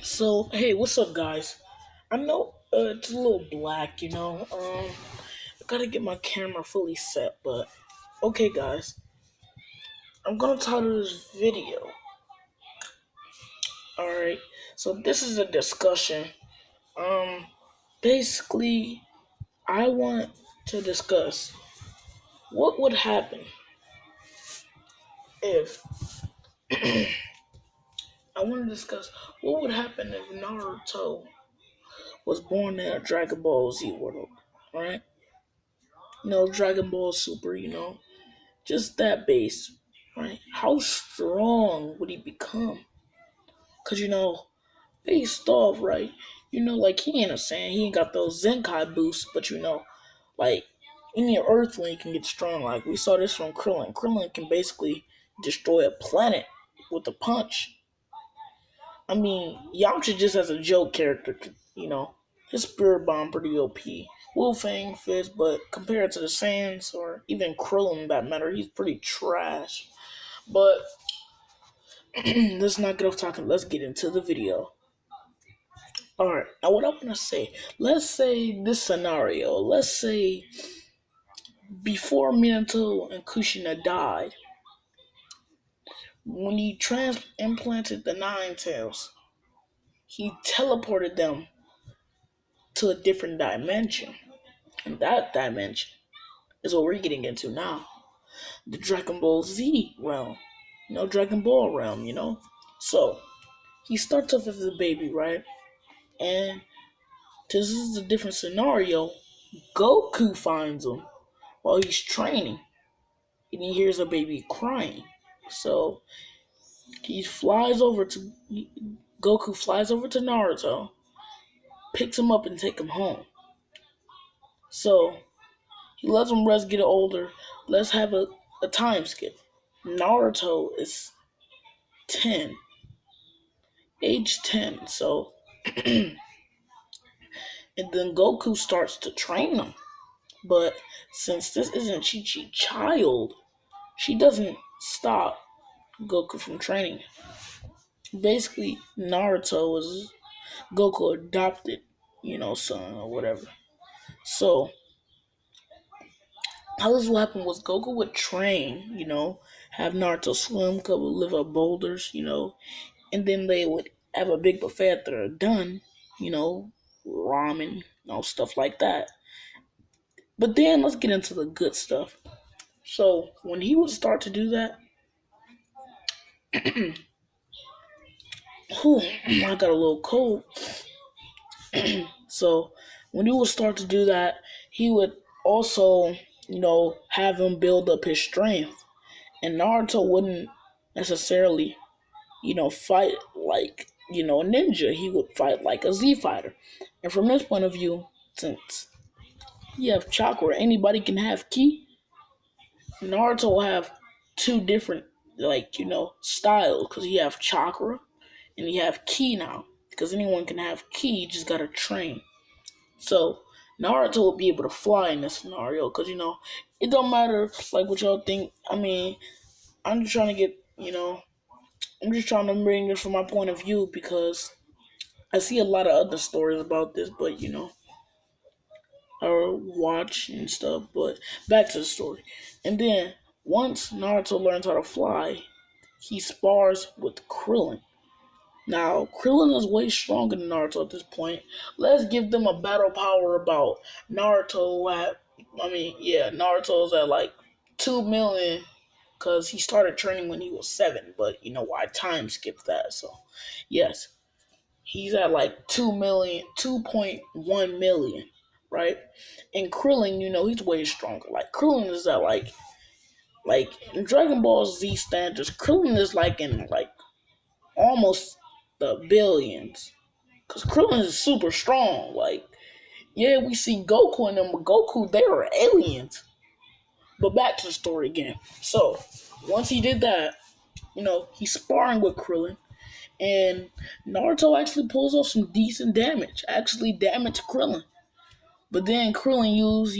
So, hey, what's up, guys? I know it's a little black, I gotta get my camera fully set, but okay, guys, I'm gonna title this video. Alright, so this is a discussion. Um, Basically, I want to discuss what would happen if I want to discuss what would happen if Naruto was born in a Dragon Ball Z world, right? Dragon Ball Super, just that base, right? How strong would he become? Cause based off, right? Like he ain't a Saiyan, he ain't got those Zenkai boosts, but like any Earthling can get strong. Like we saw this from Krillin. Krillin can basically destroy a planet with a punch. I mean, Yamcha just as a joke character, his spirit bomb pretty OP. Wolfang Fist, but compared to the Saiyans or even Krillin, that matter, he's pretty trash. But let's not get off talking. Let's get into the video. All right. Now, what I want to say. Let's say this scenario. Let's say before Minato and Kushina died, when he transplanted the Nine Tails, he teleported them to a different dimension, and that dimension is what we're getting into now. The Dragon Ball Z realm. Dragon Ball realm. So he starts off as a baby, right? And this is a different scenario. Goku finds him while he's training, and he hears a baby crying. So he flies over to Goku flies over to Naruto, picks him up, and take him home. So he lets him rest, get older. Let's have a time skip. Naruto is 10, age 10. So and then Goku starts to train him. But since this isn't Chi Chi child, she doesn't stop Goku from training. Basically, Naruto was Goku adopted, son or whatever. So how this would happen was Goku would train, have Naruto swim, couple live up boulders, and then they would have a big buffet after they're done, ramen, stuff like that. But then let's get into the good stuff. So when he would start to do that, whew, I got a little cold. So when he would start to do that, he would also, have him build up his strength. And Naruto wouldn't necessarily, fight like, a ninja. He would fight like a Z fighter. And from this point of view, since you have chakra, anybody can have ki. Naruto will have two different, styles, because you have chakra and you have ki now. Because anyone can have ki, you just gotta train. So Naruto will be able to fly in this scenario, because it don't matter like what y'all think. I mean, I'm just trying to get, I'm just trying to bring this from my point of view, because I see a lot of other stories about this, but or watch and stuff. But back to the story. And then once Naruto learns how to fly, he spars with Krillin. Now, Krillin is way stronger than Naruto at this point. Let's give them a battle power about Naruto at, Naruto's at like 2 million, because he started training when he was 7, but I time skipped that. So, yes, he's at like 2 million, 2.1 million, right? And Krillin, he's way stronger. Like Krillin is at like in Dragon Ball Z standards, Krillin is like in like almost the billions. Cause Krillin is super strong. Like, yeah, we see Goku in them, but Goku, they are aliens. But back to the story again. So once he did that, he's sparring with Krillin. And Naruto actually pulls off some decent damage. Actually damaged Krillin. But then Krillin used,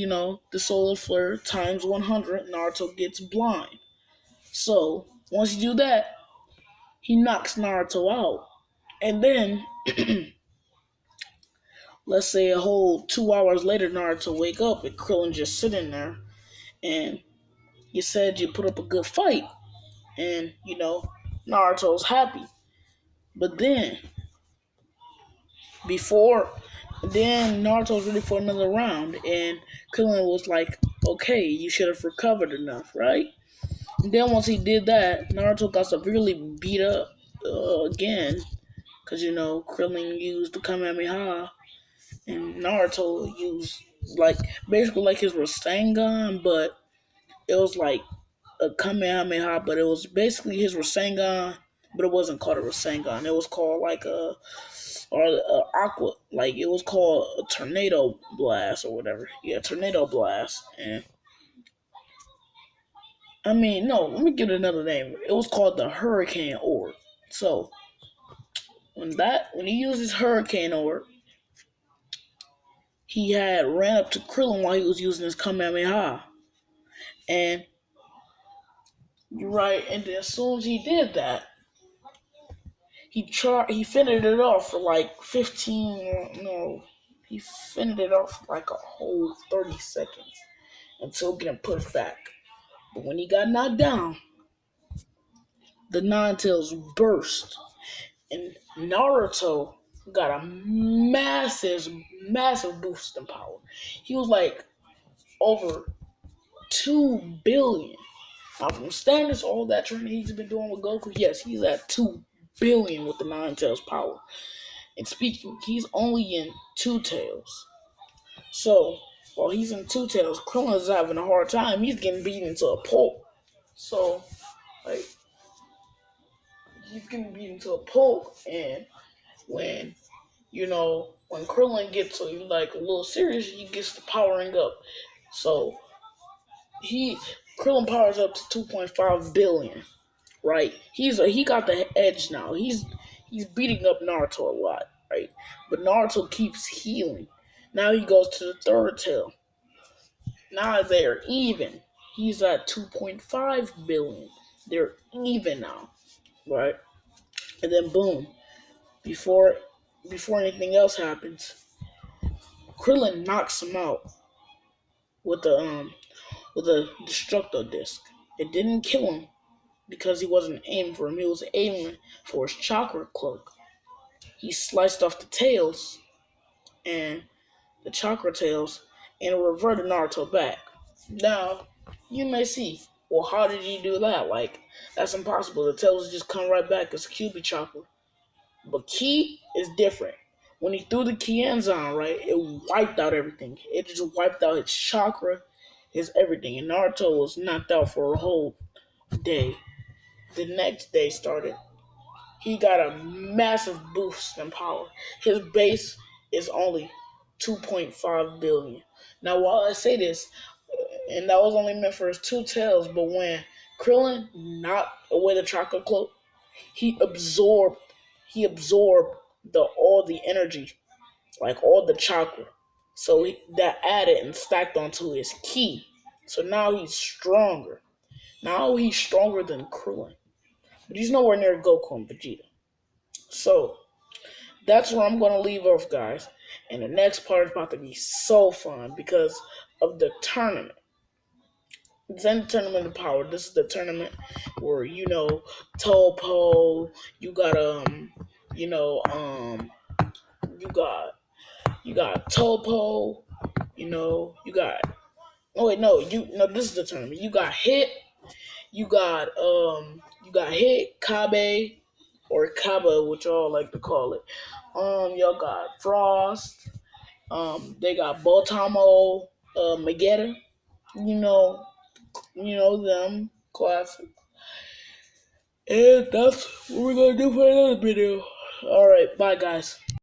the solar flare times 100. Naruto gets blind. So once you do that, he knocks Naruto out. And then, let's say a whole 2 hours later, Naruto wake up and Krillin just sitting there, and you said you put up a good fight, and Naruto's happy. But before, then Naruto's ready for another round, and Krillin was like, "Okay, you should have recovered enough, right?" And then once he did that, Naruto got severely beat up again, because Krillin used the Kamehameha, and Naruto used like basically like his Rasengan, but it was like a Kamehameha, but it was basically his Rasengan, but it wasn't called a Rasengan. It was called like a aqua, like it was called a tornado blast or whatever. Yeah, tornado blast. And I mean, no, let me give it another name. It was called the Hurricane Orb. So when he used his Hurricane Orb, he had ran up to Krillin while he was using his Kamehameha. And you're right, and then as soon as he did that, he finished it off for like 15, no, he finished it off for like a whole 30 seconds until getting pushed back. But when he got knocked down, the Nine Tails burst, and Naruto got a massive boost in power. He was like over 2 billion. Now, from standards, all that training he's been doing with Goku, yes, he's at 2 billion with the Nine Tails power. And speaking, he's only in Two Tails. So while he's in Two Tails, Krillin is having a hard time. He's getting beaten to a pulp. So like he's getting beaten to a pulp, and when when Krillin gets to like a little serious, he gets the powering up. So he Krillin powers up to 2.5 billion. Right? He got the edge now. He's beating up Naruto a lot, right? But Naruto keeps healing. Now he goes to the third tail. Now they're even. He's at 2.5 billion. They're even now, right? And then boom, before anything else happens, Krillin knocks him out with a destructo disc. It didn't kill him because he wasn't aiming for him. He was aiming for his chakra cloak. He sliced off the tails and the chakra tails and reverted Naruto back. Now, you may see, well, how did he do that? Like, that's impossible. The tails just come right back as QB chakra. But Ki is different. When he threw the Kienzan, right, it wiped out everything. It just wiped out his chakra, his everything. And Naruto was knocked out for a whole day. The next day started. He got a massive boost in power. His base is only 2.5 billion. Now, while I say this, and that was only meant for his two tails, but when Krillin knocked away the chocolate cloak, he absorbed the all the energy, like all the chakra. So that added and stacked onto his ki. So now he's stronger. Now he's stronger than Krillin, but he's nowhere near Goku and Vegeta. So that's where I'm going to leave off, guys. And the next part is about to be so fun because of the tournament. It's in the tournament of power. This is the tournament where Topo. You got you know you got Topo. You got. Oh wait, no, This is the tournament. You got Hit, Kabe, or Kaba, which y'all like to call it. Y'all got Frost. They got Botamo, Magetta. You know, them classic. And that's what we're gonna do for another video. All right, bye guys.